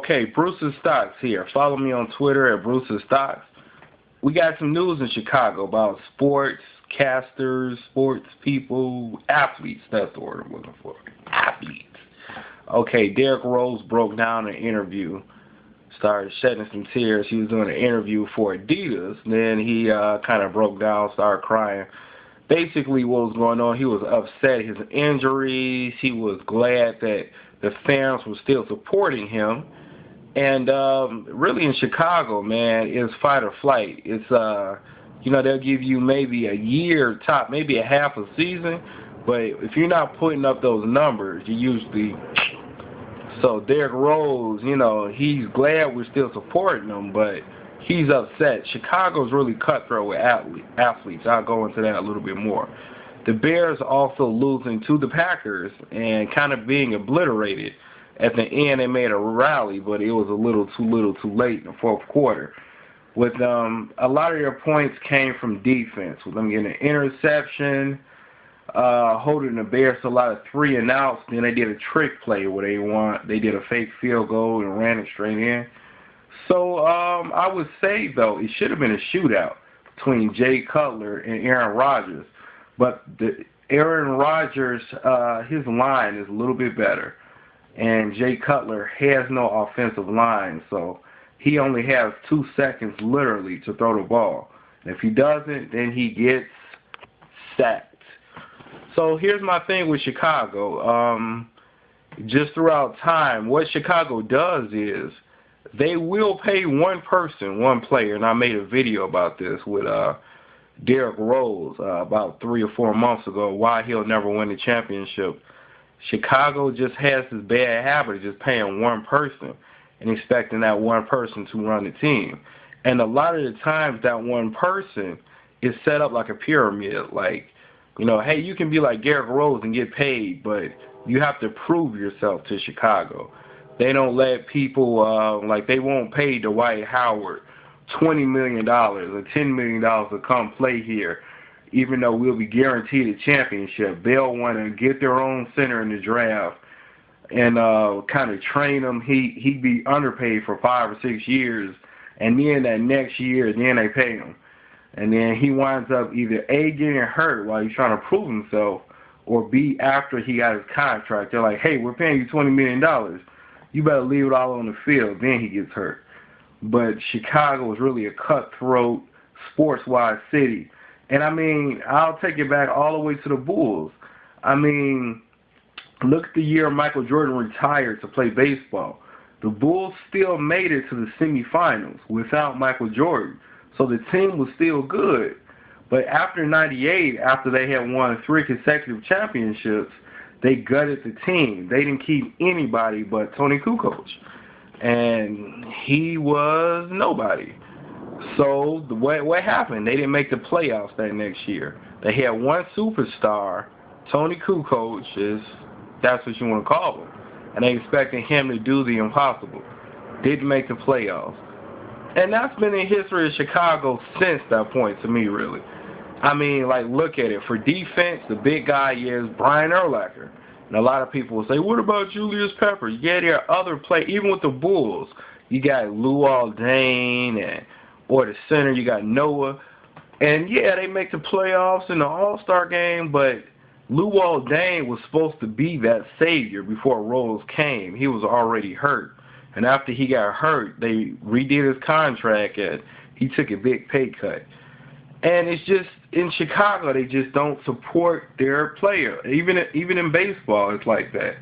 Okay, Bruce's Stocks here. Follow me on Twitter at Bruce's Stocks. We got some news in Chicago about sports, casters, sports people, athletes. That's the word I'm looking for. Athletes. Okay, Derrick Rose broke down in an interview, started shedding some tears. He was doing an interview for Adidas. Then he kind of broke down, started crying. Basically, what was going on, he was upset at his injuries. He was glad that the fans were still supporting him. And really in Chicago, man, it's fight or flight. It's, they'll give you maybe a year top, maybe a half a season. But if you're not putting up those numbers, you usually... So Derrick Rose, he's glad we're still supporting him, but he's upset. Chicago's really cutthroat with athletes. I'll go into that a little bit more. The Bears also losing to the Packers and kind of being obliterated. At the end, they made a rally, but it was a little too late in the fourth quarter. With a lot of their points came from defense, with them getting an interception, holding the Bears to a lot of 3-and-outs. Then they did a trick play where they did a fake field goal and ran it straight in. So I would say, though, it should have been a shootout between Jay Cutler and Aaron Rodgers. But Aaron Rodgers, his line is a little bit better. And Jay Cutler has no offensive line, so he only has 2 seconds literally to throw the ball. And if he doesn't, then he gets sacked. So here's my thing with Chicago. Just throughout time, what Chicago does is they will pay one person, one player, and I made a video about this with Derrick Rose about 3 or 4 months ago, why he'll never win the championship. Chicago just has this bad habit of just paying one person and expecting that one person to run the team. And a lot of the times that one person is set up like a pyramid. Like, hey, you can be like Derrick Rose and get paid, but you have to prove yourself to Chicago. They don't let people, they won't pay Dwight Howard $20 million or $10 million to come play here, even though we'll be guaranteed a championship. They'll want to get their own center in the draft and kind of train him. He'd be underpaid for 5 or 6 years, and then that next year, then they pay him. And then he winds up either A, getting hurt while he's trying to prove himself, or B, after he got his contract. They're like, hey, we're paying you $20 million. You better leave it all on the field. Then he gets hurt. But Chicago is really a cutthroat, sports-wise city. And, I'll take it back all the way to the Bulls. Look at the year Michael Jordan retired to play baseball. The Bulls still made it to the semifinals without Michael Jordan. So the team was still good. But after '98, after they had won 3 consecutive championships, they gutted the team. They didn't keep anybody but Tony Kukoc. And he was nobody. So what happened? They didn't make the playoffs that next year. They had one superstar, Tony Kukoc, that's what you want to call him. And they expected him to do the impossible. Didn't make the playoffs. And that's been the history of Chicago since that point to me, really. Look at it. For defense, the big guy is Brian Urlacher. And a lot of people will say, what about Julius Peppers? Yeah, there are other players. Even with the Bulls, you got Luol Deng, or the center, you got Noah. And, yeah, they make the playoffs in the All-Star game, but Luol Deng was supposed to be that savior before Rose came. He was already hurt. And after he got hurt, they redid his contract, and he took a big pay cut. And it's just, in Chicago, they just don't support their player. Even in baseball, it's like that.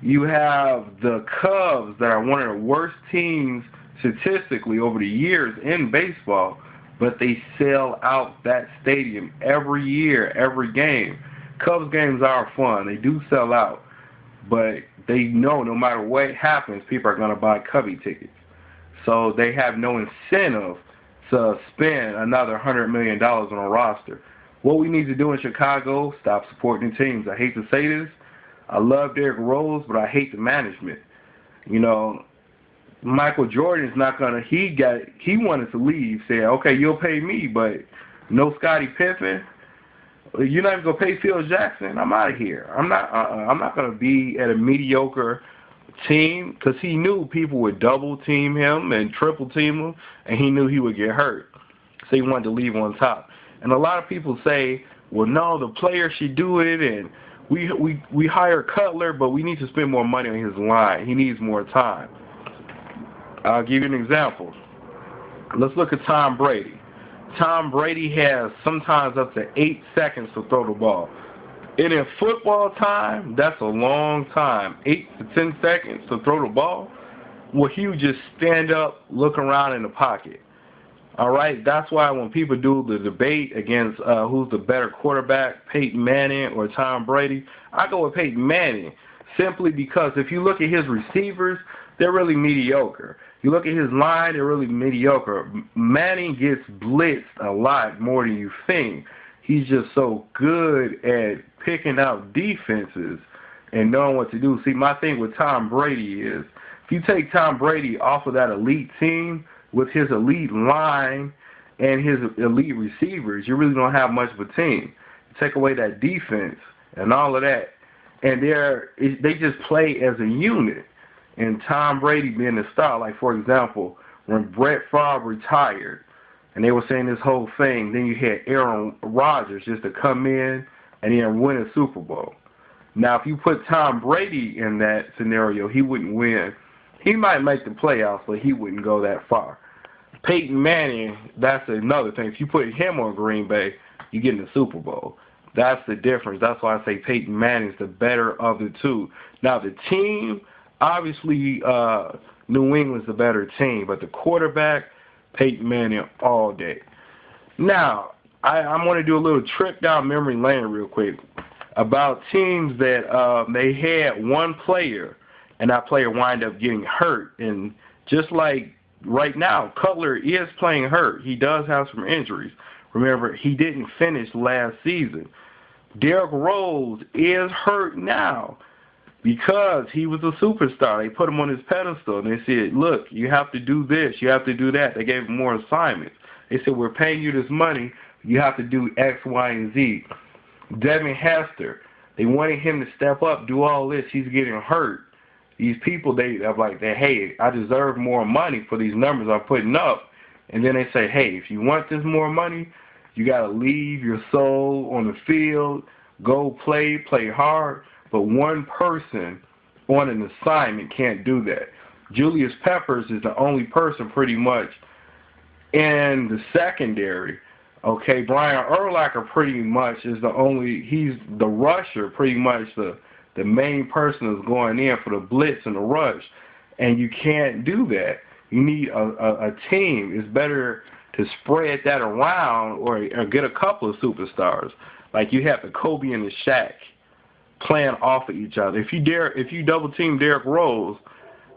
You have the Cubs that are one of the worst teams statistically over the years in baseball, but they sell out that stadium every year, every game. Cubs games are fun. They do sell out. But they know no matter what happens, people are going to buy Cubby tickets. So they have no incentive to spend another $100 million on a roster. What we need to do in Chicago, stop supporting teams. I hate to say this. I love Derrick Rose, but I hate the management. Michael Jordan is not going to, he wanted to leave, said, okay, you'll pay me, but no Scottie Pippen. You're not even going to pay Phil Jackson? I'm out of here. I'm not going to be at a mediocre team, because he knew people would double team him and triple team him, and he knew he would get hurt. So he wanted to leave on top. And a lot of people say, well, no, the player should do it, and we hire Cutler, but we need to spend more money on his line. He needs more time. I'll give you an example. Let's look at Tom Brady. Tom Brady has sometimes up to 8 seconds to throw the ball. And in football time, that's a long time. 8 to 10 seconds to throw the ball. Well, he would just stand up, look around in the pocket. All right? That's why when people do the debate against who's the better quarterback, Peyton Manning or Tom Brady, I go with Peyton Manning simply because if you look at his receivers, they're really mediocre. You look at his line, they're really mediocre. Manning gets blitzed a lot more than you think. He's just so good at picking out defenses and knowing what to do. See, my thing with Tom Brady is if you take Tom Brady off of that elite team with his elite line and his elite receivers, you really don't have much of a team. Take away that defense and all of that, and they just play as a unit. And Tom Brady being the star, like, for example, when Brett Favre retired, and they were saying this whole thing, then you had Aaron Rodgers just to come in and then win a Super Bowl. Now, if you put Tom Brady in that scenario, he wouldn't win. He might make the playoffs, but he wouldn't go that far. Peyton Manning, that's another thing. If you put him on Green Bay, you get in the Super Bowl. That's the difference. That's why I say Peyton Manning's the better of the two. Now, the team, obviously, New England's the better team, but the quarterback, Peyton Manning all day. Now, I'm going to do a little trip down memory lane real quick about teams that they had one player, and that player wind up getting hurt. And just like right now, Cutler is playing hurt. He does have some injuries. Remember, he didn't finish last season. Derrick Rose is hurt now because he was a superstar. They put him on his pedestal, and they said, look, you have to do this, you have to do that. They gave him more assignments. They said, we're paying you this money, you have to do X, Y, and Z. Devin Hester, they wanted him to step up, do all this. He's getting hurt. These people, they are like, hey, I deserve more money for these numbers I'm putting up. And then they say, hey, if you want this more money, you got to leave your soul on the field, go play hard. But one person on an assignment can't do that. Julius Peppers is the only person pretty much in the secondary. Okay, Brian Urlacher pretty much is he's the rusher, pretty much the main person that's going in for the blitz and the rush. And you can't do that. You need a team. It's better to spread that around or get a couple of superstars. Like you have the Kobe and the Shaq playing off of each other. If you double team Derrick Rose,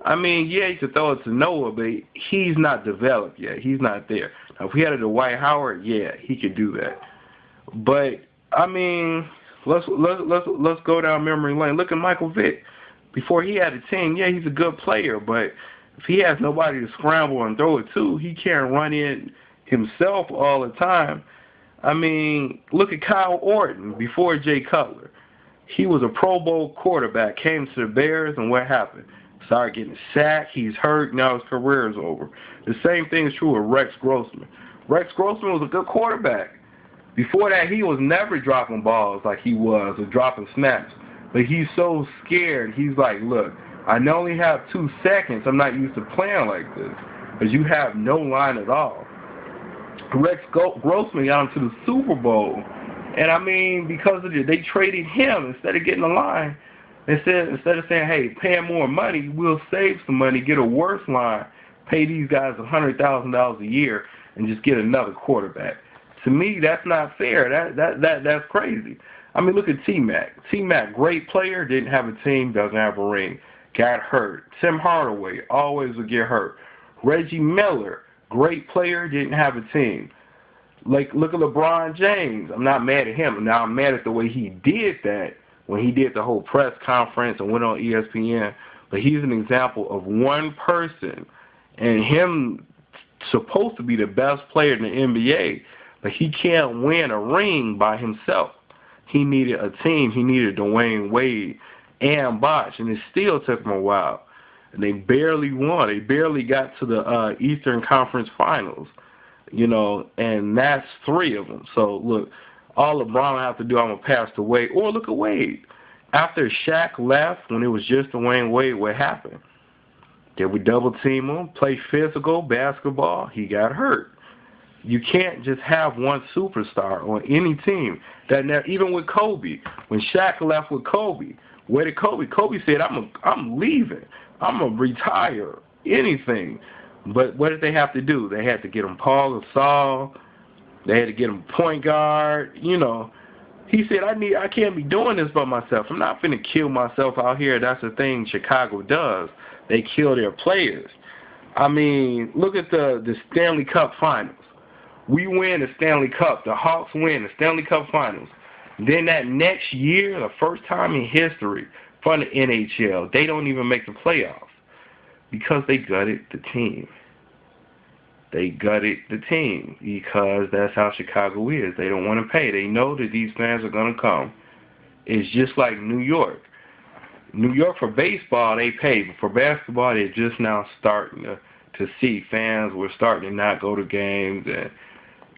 I mean, yeah, you could throw it to Noah, but he's not developed yet. He's not there. Now, if we had it to Dwight Howard, yeah, he could do that. But I mean, let's go down memory lane. Look at Michael Vick. Before he had a team, yeah, he's a good player, but if he has nobody to scramble and throw it to, he can't run in himself all the time. I mean, look at Kyle Orton before Jay Cutler. He was a Pro Bowl quarterback, came to the Bears, and what happened? Started getting sacked, he's hurt, now his career is over. The same thing is true with Rex Grossman. Rex Grossman was a good quarterback. Before that, he was never dropping balls like he was or dropping snaps. But he's so scared, he's like, look, I only have 2 seconds, I'm not used to playing like this. Because you have no line at all. Rex Grossman got him to the Super Bowl. And I mean, because of it, they traded him instead of getting a line. Instead of saying, hey, pay him more money, we'll save some money, get a worse line, pay these guys $100,000 a year, and just get another quarterback. To me, that's not fair. That's crazy. I mean, look at T-Mac. T-Mac, great player, didn't have a team, doesn't have a ring, got hurt. Tim Hardaway always would get hurt. Reggie Miller, great player, didn't have a team. Like, look at LeBron James. I'm not mad at him. Now I'm mad at the way he did that when he did the whole press conference and went on ESPN. But he's an example of one person and him supposed to be the best player in the NBA, but he can't win a ring by himself. He needed a team. He needed Dwayne Wade and Bosh, and it still took him a while. and they barely won. They barely got to the Eastern Conference Finals, you know, and that's 3 of them. So, look, all LeBron have to do, I'm going to pass to Wade. Or look at Wade. After Shaq left, when it was just Dwayne Wade, what happened? Did we double team him, play physical basketball? He got hurt. You can't just have one superstar on any team. Even with Kobe, when Shaq left with Kobe, where did Kobe? Kobe said, I'm leaving. I'm going to retire. Anything. But what did they have to do? They had to get him Paul Gasol. They had to get him point guard. You know, he said, I can't be doing this by myself. I'm not finna kill myself out here. That's the thing Chicago does. They kill their players. I mean, look at the Stanley Cup Finals. We win the Stanley Cup. The Hawks win the Stanley Cup Finals. Then that next year, the first time in history for the NHL, they don't even make the playoffs because they gutted the team. They gutted the team because that's how Chicago is. They don't want to pay. They know that these fans are going to come. It's just like New York. New York for baseball, they pay. But for basketball, they're just now starting to see fans. We're starting to not go to games, and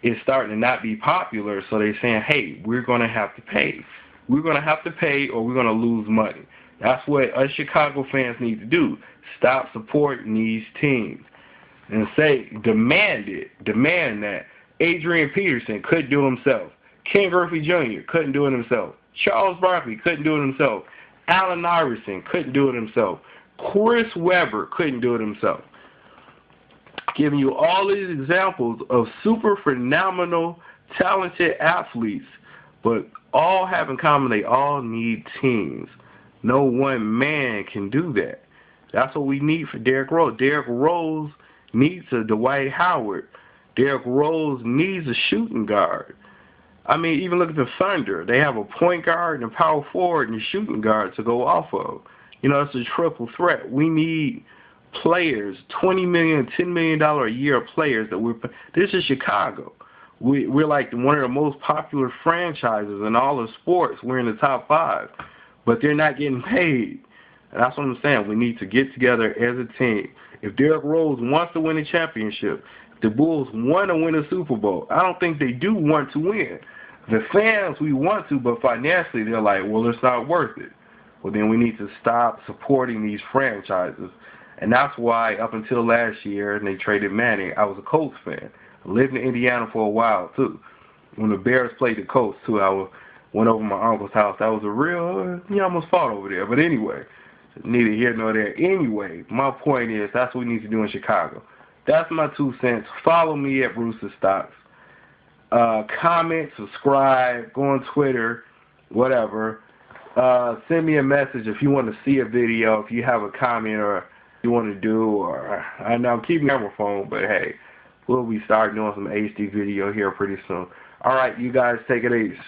it's starting to not be popular. So they're saying, hey, we're going to have to pay. We're going to have to pay or we're going to lose money. That's what us Chicago fans need to do. Stop supporting these teams. And demand that. Adrian Peterson couldn't do it himself. Ken Griffey Jr. couldn't do it himself. Charles Barkley couldn't do it himself. Allen Iverson couldn't do it himself. Chris Webber couldn't do it himself. Giving you all these examples of super phenomenal, talented athletes, but all have in common they all need teams. No one man can do that. That's what we need for Derrick Rose. Derrick Rose needs a Dwight Howard. Derrick Rose needs a shooting guard. I mean, even look at the Thunder. They have a point guard and a power forward and a shooting guard to go off of. You know, it's a triple threat. We need players, $20 million, $10 million a year players this is Chicago. We're like one of the most popular franchises in all of sports. We're in the top 5, but they're not getting paid. And that's what I'm saying. We need to get together as a team. If Derrick Rose wants to win a championship, if the Bulls want to win a Super Bowl, I don't think they do want to win. The fans, we want to, but financially they're like, well, it's not worth it. Well, then we need to stop supporting these franchises. And that's why up until last year, and they traded Manning, I was a Colts fan. I lived in Indiana for a while, too. When the Bears played the Colts, too, I went over to my uncle's house. That was a real, you almost fought over there. But anyway, neither here nor there. Anyway, my point is that's what we need to do in Chicago. That's my 2 cents. Follow me at Brewster Stocks. Comment, subscribe, go on Twitter, whatever. Send me a message if you want to see a video, if you have a comment or you want to do, or I know I'm keeping my camera phone, but hey, we'll be starting doing some HD video here pretty soon. All right, you guys take it easy.